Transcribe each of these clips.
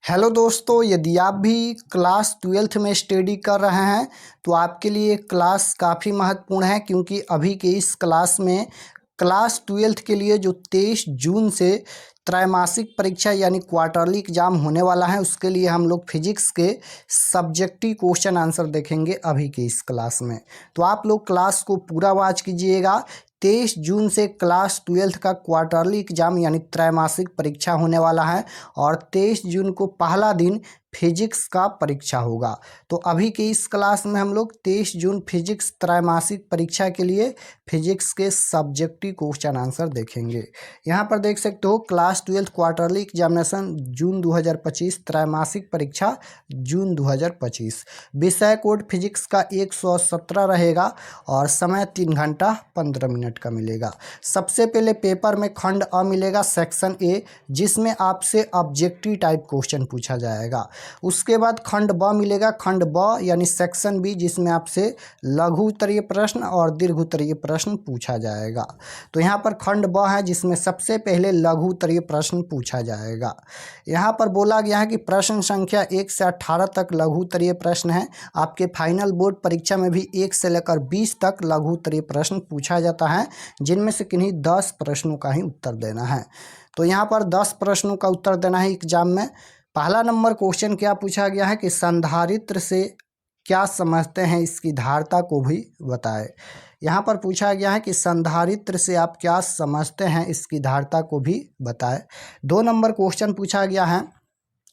Hello दोस्तों, यदि आप भी क्लास ट्वेल्थ में स्टडी कर रहे हैं तो आपके लिए क्लास काफ़ी महत्वपूर्ण है, क्योंकि अभी के इस क्लास में क्लास ट्वेल्थ के लिए जो 23 जून से त्रैमासिक परीक्षा यानी क्वार्टरली एग्जाम होने वाला है, उसके लिए हम लोग फिजिक्स के सब्जेक्टिव क्वेश्चन आंसर देखेंगे अभी के इस क्लास में। तो आप लोग क्लास को पूरा वॉच कीजिएगा। 23 जून से क्लास ट्वेल्थ का क्वार्टरली एग्जाम यानी त्रैमासिक परीक्षा होने वाला है और 23 जून को पहला दिन फिजिक्स का परीक्षा होगा। तो अभी के इस क्लास में हम लोग 23 जून फिजिक्स त्रैमासिक परीक्षा के लिए फिजिक्स के सब्जेक्टिव क्वेश्चन आंसर देखेंगे। यहाँ पर देख सकते हो क्लास ट्वेल्थ क्वार्टरली एग्जामिनेशन जून 2025, त्रैमासिक परीक्षा जून 2025। विषय कोड फिजिक्स का 117 रहेगा और समय 3 घंटा 15 मिनट का मिलेगा। सबसे पहले पेपर में खंड अ मिलेगा सेक्शन ए, जिसमें आपसे ऑब्जेक्टिव टाइप क्वेश्चन पूछा जाएगा। उसके बाद खंड ब मिलेगा, खंड ब यानी सेक्शन बी, जिसमें आपसे लघु उत्तरीय प्रश्न और दीर्घ उत्तरीय प्रश्न पूछा जाएगा। तो यहाँ पर खंड ब है जिसमें सबसे पहले लघु उत्तरीय प्रश्न पूछा जाएगा। यहाँ पर बोला गया है कि प्रश्न संख्या 1 से 18 तक लघु उत्तरीय प्रश्न है। आपके फाइनल बोर्ड परीक्षा में भी 1 से लेकर 20 तक लघु उत्तरीय प्रश्न पूछा जाता है, जिनमें से किन्हीं 10 प्रश्नों का ही उत्तर देना है। तो यहाँ पर 10 प्रश्नों का उत्तर देना है एग्जाम में। पहला नंबर क्वेश्चन क्या पूछा गया है कि संधारित्र से क्या समझते हैं, इसकी धारता को भी बताएं। यहाँ पर पूछा गया है कि संधारित्र से आप क्या समझते हैं, इसकी धारता को भी बताएं। 2 नंबर क्वेश्चन पूछा गया है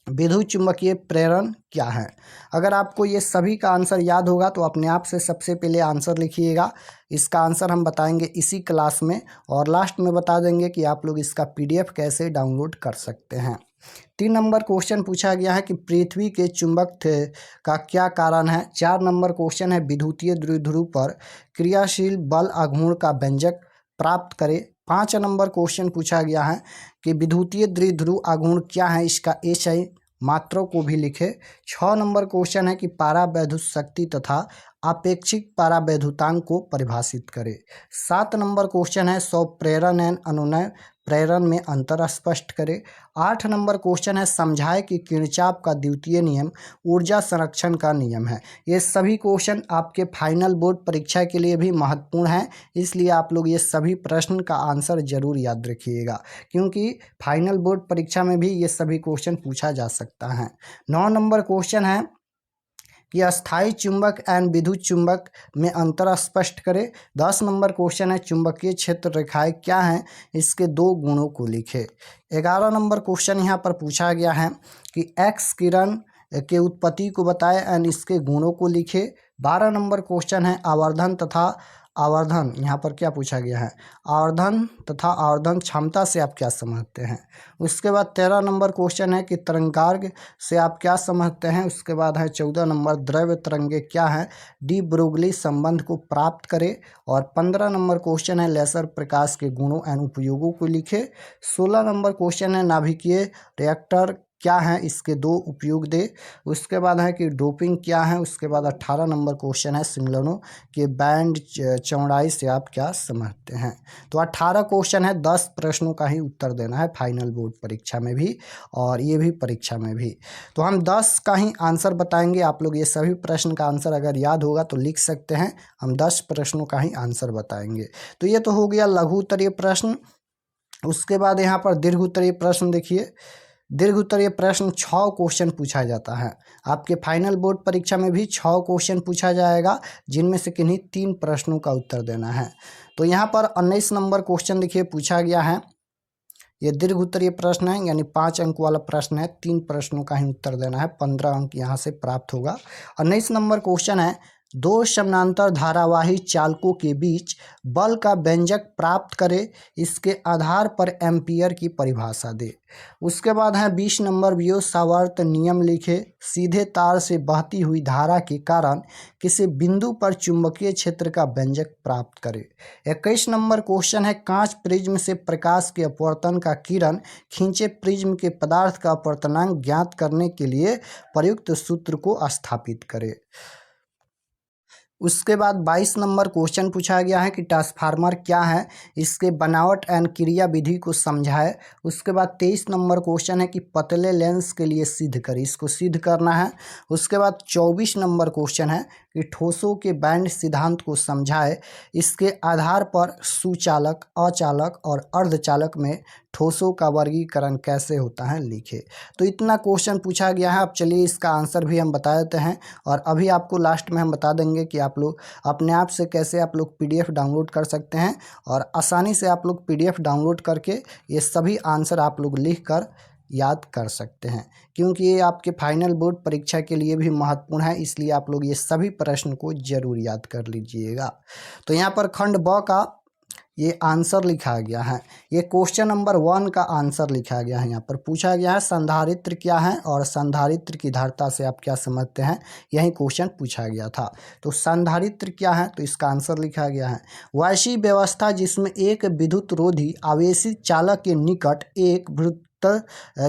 विद्युत चुम्बकीय प्रेरण क्या है। अगर आपको ये सभी का आंसर याद होगा तो अपने आप से सबसे पहले आंसर लिखिएगा। इसका आंसर हम बताएंगे इसी क्लास में और लास्ट में बता देंगे कि आप लोग इसका पीडीएफ कैसे डाउनलोड कर सकते हैं। 3 नंबर क्वेश्चन पूछा गया है कि पृथ्वी के चुंबक का क्या कारण है। 4 नंबर क्वेश्चन है विद्युतीय द्विध्रुव पर क्रियाशील बल आघूर्ण का व्यंजक प्राप्त करें। 5 नंबर क्वेश्चन पूछा गया है कि विद्युतीय द्विध्रुव आघूर्ण क्या है, इसका एसआई मात्रों को भी लिखे। 6 नंबर क्वेश्चन है कि पारावैद्युत शक्ति तथा आपेक्षिक पारावैद्युतांक को परिभाषित करें। 7 नंबर क्वेश्चन है स्वप्रेरण एवं अनुनय प्रेरण में अंतर स्पष्ट करें। 8 नंबर क्वेश्चन है समझाए कि किरचॉफ का द्वितीय नियम ऊर्जा संरक्षण का नियम है। ये सभी क्वेश्चन आपके फाइनल बोर्ड परीक्षा के लिए भी महत्वपूर्ण है, इसलिए आप लोग ये सभी प्रश्न का आंसर जरूर याद रखिएगा, क्योंकि फाइनल बोर्ड परीक्षा में भी ये सभी क्वेश्चन पूछा जा सकता है। 9 नंबर क्वेश्चन है कि अस्थायी चुंबक एवं विद्युत चुंबक में अंतर स्पष्ट करें। 10 नंबर क्वेश्चन है चुंबकीय क्षेत्र रेखाएं क्या हैं, इसके 2 गुणों को लिखें। 11 नंबर क्वेश्चन यहाँ पर पूछा गया है कि एक्स किरण के उत्पत्ति को बताएं एंड इसके गुणों को लिखें। 12 नंबर क्वेश्चन है आवर्धन तथा आवर्धन, यहाँ पर क्या पूछा गया है, आवर्धन तथा आवर्धन क्षमता से आप क्या समझते हैं। उसके बाद 13 नंबर क्वेश्चन है कि तरंगार्ग से आप क्या समझते हैं। उसके बाद है 14 नंबर द्रव्य तरंगे क्या है, डी ब्रोगली संबंध को प्राप्त करें। और 15 नंबर क्वेश्चन है लेसर प्रकाश के गुणों एवं उपयोगों को लिखे। 16 नंबर क्वेश्चन है नाभिकीय रिएक्टर क्या है, इसके 2 उपयोग दे। उसके बाद है कि डोपिंग क्या है। उसके बाद 18 नंबर क्वेश्चन है सिग्नलों के बैंड चौड़ाई से आप क्या समझते हैं। तो 18 क्वेश्चन है, 10 प्रश्नों का ही उत्तर देना है फाइनल बोर्ड परीक्षा में भी और ये भी परीक्षा में भी। तो हम 10 का ही आंसर बताएंगे। आप लोग ये सभी प्रश्न का आंसर अगर याद होगा तो लिख सकते हैं, हम 10 प्रश्नों का ही आंसर बताएंगे। तो ये तो हो गया लघु उत्तरीय प्रश्न। उसके बाद यहाँ पर दीर्घ उत्तरीय प्रश्न देखिए। दीर्घ उत्तरीय प्रश्न 6 क्वेश्चन पूछा जाता है। आपके फाइनल बोर्ड परीक्षा में भी 6 क्वेश्चन पूछा जाएगा, जिनमें से किन्हीं 3 प्रश्नों का उत्तर देना है। तो यहाँ पर 19 नंबर क्वेश्चन देखिए पूछा गया है। ये दीर्घ उत्तरीय प्रश्न है, यानी 5 अंक वाला प्रश्न है। 3 प्रश्नों का ही उत्तर देना है, 15 अंक यहाँ से प्राप्त होगा। 19 नंबर क्वेश्चन है 2 समानांतर धारावाही चालकों के बीच बल का व्यंजक प्राप्त करें, इसके आधार पर एम्पियर की परिभाषा दे। उसके बाद है 20 नंबर वियोत सावर्त नियम लिखे। सीधे तार से बहती हुई धारा के कारण किसी बिंदु पर चुंबकीय क्षेत्र का व्यंजक प्राप्त करें। 21 नंबर क्वेश्चन है कांच प्रिज्म से प्रकाश के अपवर्तन का किरण खींचे प्रिज्म के पदार्थ का अपवर्तनांक ज्ञात करने के लिए प्रयुक्त सूत्र को स्थापित करें। उसके बाद 22 नंबर क्वेश्चन पूछा गया है कि ट्रांसफार्मर क्या है, इसके बनावट एंड क्रिया विधि को समझाए। उसके बाद 23 नंबर क्वेश्चन है कि पतले लेंस के लिए सिद्ध करें, इसको सिद्ध करना है। उसके बाद 24 नंबर क्वेश्चन है कि ठोसों के बैंड सिद्धांत को समझाए, इसके आधार पर सुचालक, अचालक और अर्धचालक में ठोसों का वर्गीकरण कैसे होता है लिखे। तो इतना क्वेश्चन पूछा गया है। अब चलिए इसका आंसर भी हम बता देते हैं और अभी आपको लास्ट में हम बता देंगे कि आप लोग अपने आप से कैसे आप लोग PDF डाउनलोड कर सकते हैं और आसानी से आप लोग PDF डाउनलोड करके ये सभी आंसर आप लोग लिख कर याद कर सकते हैं, क्योंकि ये आपके फाइनल बोर्ड परीक्षा के लिए भी महत्वपूर्ण है, इसलिए आप लोग ये सभी प्रश्न को जरूर याद कर लीजिएगा। तो यहाँ पर खंड ब का ये आंसर लिखा गया है, ये क्वेश्चन नंबर 1 का आंसर लिखा गया है। यहाँ पर पूछा गया है संधारित्र क्या है और संधारित्र की धारिता से आप क्या समझते हैं, यही क्वेश्चन पूछा गया था। तो संधारित्र क्या है, तो इसका आंसर लिखा गया है वैसी व्यवस्था जिसमें एक विद्युत रोधी आवेशित चालक के निकट एक विद्युत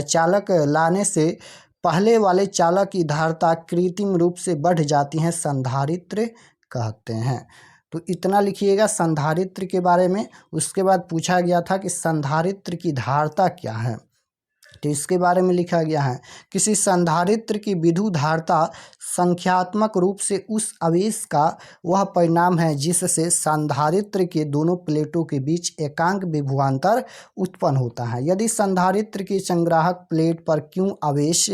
चालक लाने से पहले वाले चालक की धारिता कृत्रिम रूप से बढ़ जाती है, संधारित्र कहते हैं। तो इतना लिखिएगा संधारित्र के बारे में। उसके बाद पूछा गया था कि संधारित्र की धारिता क्या है, तो इसके बारे में लिखा गया है किसी संधारित्र की विद्युत धारिता संख्यात्मक रूप से उस आवेश का वह परिणाम है जिससे संधारित्र के दोनों प्लेटों के बीच एकांक विभवांतर उत्पन्न होता है। यदि संधारित्र की संग्राहक प्लेट पर Q आवेश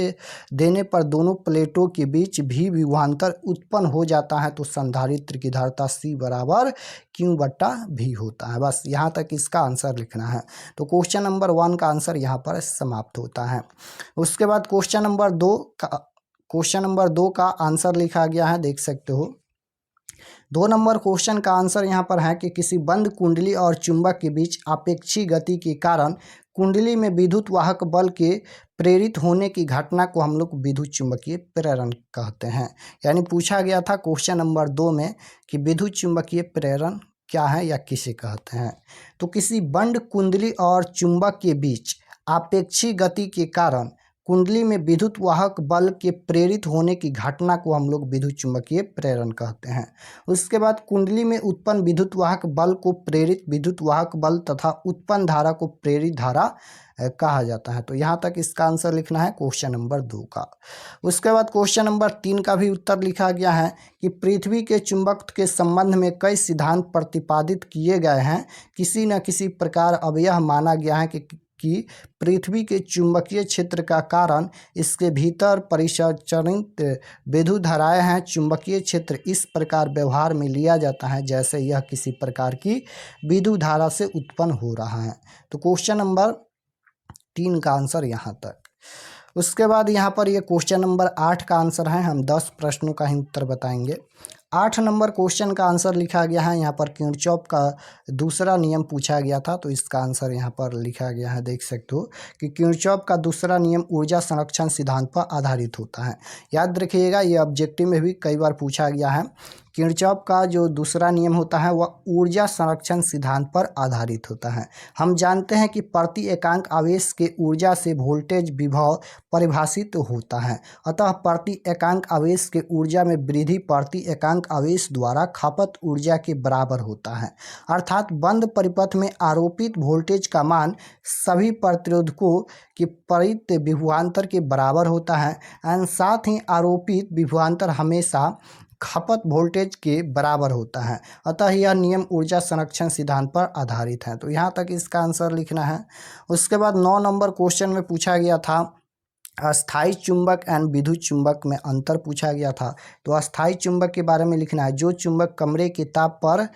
देने पर दोनों प्लेटों के बीच भी विभवांतर उत्पन्न हो जाता है तो संधारित्र की धारिता C बराबर Q/V होता है। बस यहाँ तक इसका आंसर लिखना है। तो क्वेश्चन नंबर 1 का आंसर यहाँ पर समाप्त होता है। उसके बाद क्वेश्चन नंबर 2 का आंसर लिखा गया है, देख सकते हो। 2 नंबर क्वेश्चन का आंसर यहाँ पर है कि किसी बंद कुंडली और चुंबक के बीच आपेक्षी गति के कारण कुंडली में विद्युत वाहक बल के प्रेरित होने की घटना को हम लोग विद्युत चुंबकीय प्रेरण कहते हैं। यानी पूछा गया था क्वेश्चन नंबर 2 में कि विद्युत चुंबकीय प्रेरण क्या है या किसे कहते हैं। तो किसी बंद कुंडली और चुंबक के बीच आपेक्षी गति के कारण कुंडली में विद्युत वाहक बल के प्रेरित होने की घटना को हम लोग विद्युत चुंबकीय प्रेरण कहते हैं। उसके बाद कुंडली में उत्पन्न विद्युत वाहक बल को प्रेरित विद्युत वाहक बल तथा उत्पन्न धारा को प्रेरित धारा कहा जाता है। तो यहाँ तक इसका आंसर लिखना है क्वेश्चन नंबर 2 का। उसके बाद क्वेश्चन नंबर 3 का भी उत्तर लिखा गया है कि पृथ्वी के चुंबकत्व के संबंध में कई सिद्धांत प्रतिपादित किए गए हैं। किसी न किसी प्रकार अब यह माना गया है कि पृथ्वी के चुंबकीय क्षेत्र का कारण इसके भीतर परिसंचरित विद्युत धाराएं हैं। चुंबकीय क्षेत्र इस प्रकार व्यवहार में लिया जाता है जैसे यह किसी प्रकार की विद्युत धारा से उत्पन्न हो रहा है। तो क्वेश्चन नंबर 3 का आंसर यहाँ तक। उसके बाद यहाँ पर ये क्वेश्चन नंबर 8 का आंसर है। हम 10 प्रश्नों का ही उत्तर बताएंगे। 8 नंबर क्वेश्चन का आंसर लिखा गया है, यहाँ पर किरचॉफ का दूसरा नियम पूछा गया था, तो इसका आंसर यहाँ पर लिखा गया है, देख सकते हो कि किरचॉफ का दूसरा नियम ऊर्जा संरक्षण सिद्धांत पर आधारित होता है। याद रखिएगा, ये ऑब्जेक्टिव में भी कई बार पूछा गया है। किरचॉफ का जो दूसरा नियम होता है वह ऊर्जा संरक्षण सिद्धांत पर आधारित होता है। हम जानते हैं कि प्रति एकांक आवेश के ऊर्जा से वोल्टेज विभव परिभाषित होता है, अतः प्रति एकांक आवेश के ऊर्जा में वृद्धि प्रति एकांक आवेश द्वारा खपत ऊर्जा के बराबर होता है। अर्थात बंद परिपथ में आरोपित वोल्टेज का मान सभी प्रतिरोधकों के प्रेरित विभवांतर के बराबर होता है एवं साथ ही आरोपित विभवांतर हमेशा खपत वोल्टेज के बराबर होता है। अतः यह नियम ऊर्जा संरक्षण सिद्धांत पर आधारित है। तो यहाँ तक इसका आंसर लिखना है। उसके बाद 9 नंबर क्वेश्चन में पूछा गया था अस्थायी चुंबक एंड विद्युत चुंबक में अंतर पूछा गया था। तो अस्थायी चुंबक के बारे में लिखना है, जो चुंबक कमरे के ताप पर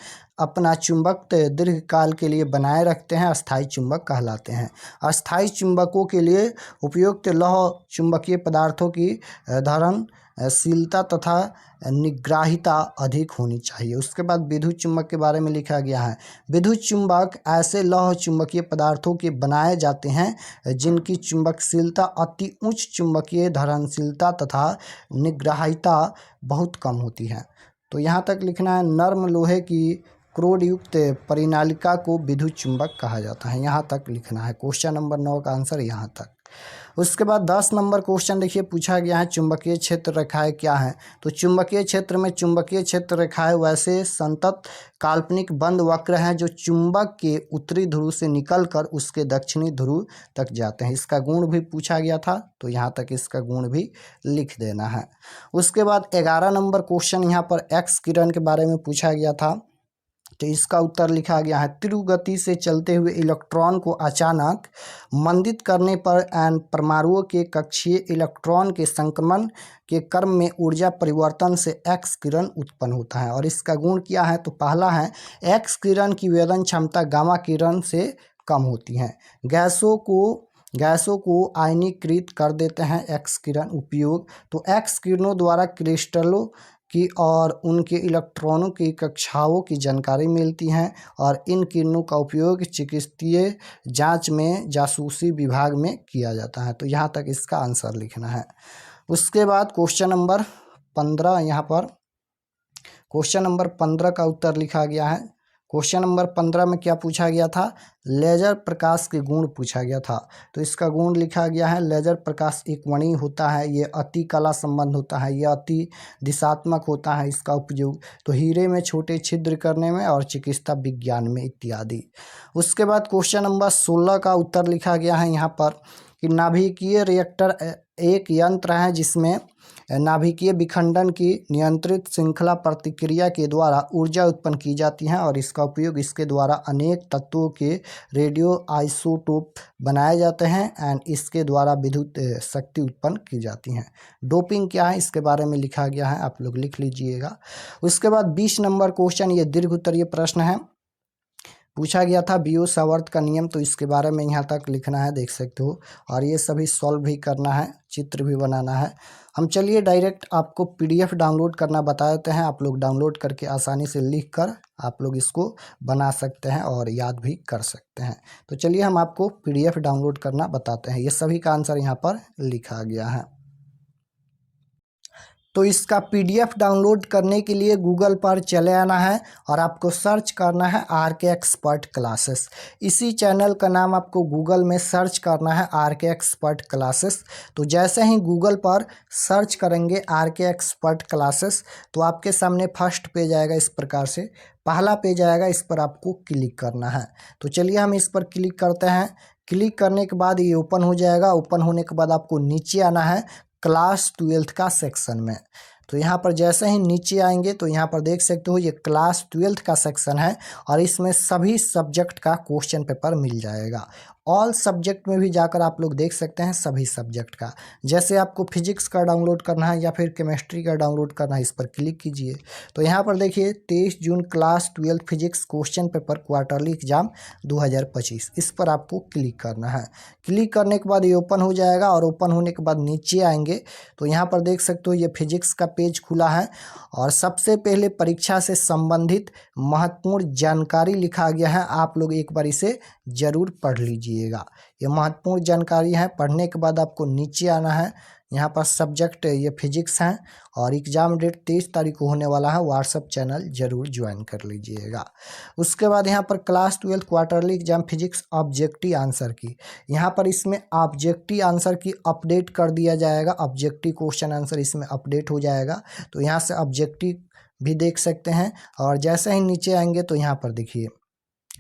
अपना चुंबक दीर्घकाल के लिए बनाए रखते हैं अस्थायी चुंबक कहलाते हैं। अस्थायी चुंबकों के लिए उपयुक्त लौह चुंबकीय पदार्थों की धारणशीलता तथा निग्राहिता अधिक होनी चाहिए। उसके बाद विद्युत चुंबक के बारे में लिखा गया है, विद्युत चुंबक ऐसे लौह चुंबकीय पदार्थों के बनाए जाते हैं जिनकी चुंबकशीलता अति उच्च चुंबकीय धारणशीलता तथा निग्राहिता बहुत कम होती है। तो यहाँ तक लिखना है, नर्म लोहे की क्रोड युक्त परिनालिका को विद्युत चुंबक कहा जाता है। यहाँ तक लिखना है। क्वेश्चन नंबर 9 का आंसर यहाँ तक। उसके बाद 10 नंबर क्वेश्चन देखिए पूछा गया है चुंबकीय क्षेत्र रेखाएं क्या हैं। तो चुंबकीय क्षेत्र में चुंबकीय क्षेत्र रेखाएं वैसे संतत काल्पनिक बंद वक्र हैं जो चुंबक के उत्तरी ध्रुव से निकलकर उसके दक्षिणी ध्रुव तक जाते हैं। इसका गुण भी पूछा गया था, तो यहाँ तक इसका गुण भी लिख देना है। उसके बाद 11 नंबर क्वेश्चन यहाँ पर एक्स किरण के बारे में पूछा गया था, तो इसका उत्तर लिखा गया है तीव्र गति से चलते हुए इलेक्ट्रॉन को अचानक मंदित करने पर परमाणुओं के कक्षीय इलेक्ट्रॉन के संक्रमण के क्रम में ऊर्जा परिवर्तन से एक्स किरण उत्पन्न होता है। और इसका गुण क्या है, तो पहला है एक्स किरण की वेदन क्षमता गामा किरण से कम होती है। गैसों को आयनीकृत कर देते हैं एक्स किरण उपयोग। तो एक्स किरणों द्वारा क्रिस्टलों की और उनके इलेक्ट्रॉनों की कक्षाओं की जानकारी मिलती है और इन किरणों का उपयोग चिकित्सीय जांच में जासूसी विभाग में किया जाता है। तो यहाँ तक इसका आंसर लिखना है। उसके बाद क्वेश्चन नंबर 15, यहाँ पर क्वेश्चन नंबर 15 का उत्तर लिखा गया है। क्वेश्चन नंबर 15 में क्या पूछा गया था, लेजर प्रकाश के गुण पूछा गया था। तो इसका गुण लिखा गया है लेजर प्रकाश एकवर्णीय होता है, ये अति कला संबंध होता है, यह अति दिशात्मक होता है इसका उपयोग, तो हीरे में छोटे छिद्र करने में और चिकित्सा विज्ञान में इत्यादि। उसके बाद क्वेश्चन नंबर 16 का उत्तर लिखा गया है यहाँ पर कि नाभिकीय रिएक्टर एक यंत्र है जिसमें नाभिकीय विखंडन की नियंत्रित श्रृंखला प्रतिक्रिया के द्वारा ऊर्जा उत्पन्न की जाती है और इसका उपयोग इसके द्वारा अनेक तत्वों के रेडियो आइसोटोप बनाए जाते हैं एंड इसके द्वारा विद्युत शक्ति उत्पन्न की जाती है। डोपिंग क्या है इसके बारे में लिखा गया है, आप लोग लिख लीजिएगा। उसके बाद 20 नंबर क्वेश्चन, ये दीर्घ उत्तरीय प्रश्न है, पूछा गया था बियो सावर्त का नियम, तो इसके बारे में यहाँ तक लिखना है, देख सकते हो, और ये सभी सॉल्व भी करना है, चित्र भी बनाना है। हम चलिए डायरेक्ट आपको पीडीएफ डाउनलोड करना बता देते हैं, आप लोग डाउनलोड करके आसानी से लिख कर आप लोग इसको बना सकते हैं और याद भी कर सकते हैं। तो चलिए हम आपको पीडीएफ डाउनलोड करना बताते हैं। ये सभी का आंसर यहाँ पर लिखा गया है। तो इसका पीडीएफ डाउनलोड करने के लिए गूगल पर चले आना है और आपको सर्च करना है आरके एक्सपर्ट क्लासेस। इसी चैनल का नाम आपको गूगल में सर्च करना है आरके एक्सपर्ट क्लासेस। तो जैसे ही गूगल पर सर्च करेंगे आरके एक्सपर्ट क्लासेस, तो आपके सामने फर्स्ट पेज आएगा, इस प्रकार से पहला पेज आएगा, इस पर आपको क्लिक करना है। तो चलिए हम इस पर क्लिक करते हैं। क्लिक करने के बाद ये ओपन हो जाएगा। ओपन होने के बाद आपको नीचे आना है क्लास 12th का सेक्शन में। तो यहाँ पर जैसे ही नीचे आएंगे तो यहाँ पर देख सकते हो ये क्लास 12th का सेक्शन है और इसमें सभी सब्जेक्ट का क्वेश्चन पेपर मिल जाएगा। ऑल सब्जेक्ट में भी जाकर आप लोग देख सकते हैं सभी सब्जेक्ट का। जैसे आपको फिजिक्स का डाउनलोड करना है या फिर केमिस्ट्री का डाउनलोड करना है, इस पर क्लिक कीजिए। तो यहाँ पर देखिए 23 June class 12 physics question paper quarterly exam 2025, इस पर आपको क्लिक करना है। क्लिक करने के बाद ये ओपन हो जाएगा और ओपन होने के बाद नीचे आएंगे तो यहाँ पर देख सकते हो ये फिजिक्स का पेज खुला है और सबसे पहले परीक्षा से संबंधित महत्वपूर्ण जानकारी लिखा गया है। आप लोग एक बार इसे जरूर पढ़ लीजिएगा, ये महत्वपूर्ण जानकारी है। पढ़ने के बाद आपको नीचे आना है। यहाँ पर सब्जेक्ट ये फिजिक्स है और एग्ज़ाम डेट 23 तारीख को होने वाला है। व्हाट्सएप चैनल जरूर ज्वाइन कर लीजिएगा। उसके बाद यहाँ पर class 12 quarterly exam physics objective answer की, यहाँ पर इसमें ऑब्जेक्टिव आंसर की अपडेट कर दिया जाएगा। ऑब्जेक्टिव क्वेश्चन आंसर इसमें अपडेट हो जाएगा, तो यहाँ से ऑब्जेक्टिव भी देख सकते हैं। और जैसे ही नीचे आएंगे तो यहाँ पर देखिए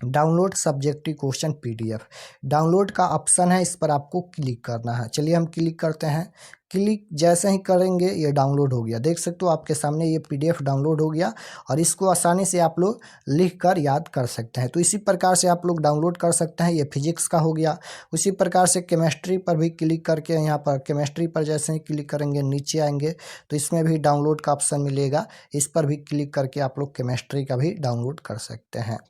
download subjective question PDF, download का ऑप्शन है, इस पर आपको क्लिक करना है। चलिए हम क्लिक करते हैं। क्लिक जैसे ही करेंगे ये डाउनलोड हो गया, देख सकते हो आपके सामने ये पीडीएफ डाउनलोड हो गया और इसको आसानी से आप लोग लिख कर याद कर सकते हैं। तो इसी प्रकार से आप लोग डाउनलोड कर सकते हैं। ये फिजिक्स का हो गया। उसी प्रकार से केमिस्ट्री पर भी क्लिक करके यहाँ पर केमिस्ट्री पर जैसे ही क्लिक करेंगे नीचे आएंगे तो इसमें भी डाउनलोड का ऑप्शन मिलेगा, इस पर भी क्लिक करके आप लोग केमिस्ट्री का भी डाउनलोड कर सकते हैं।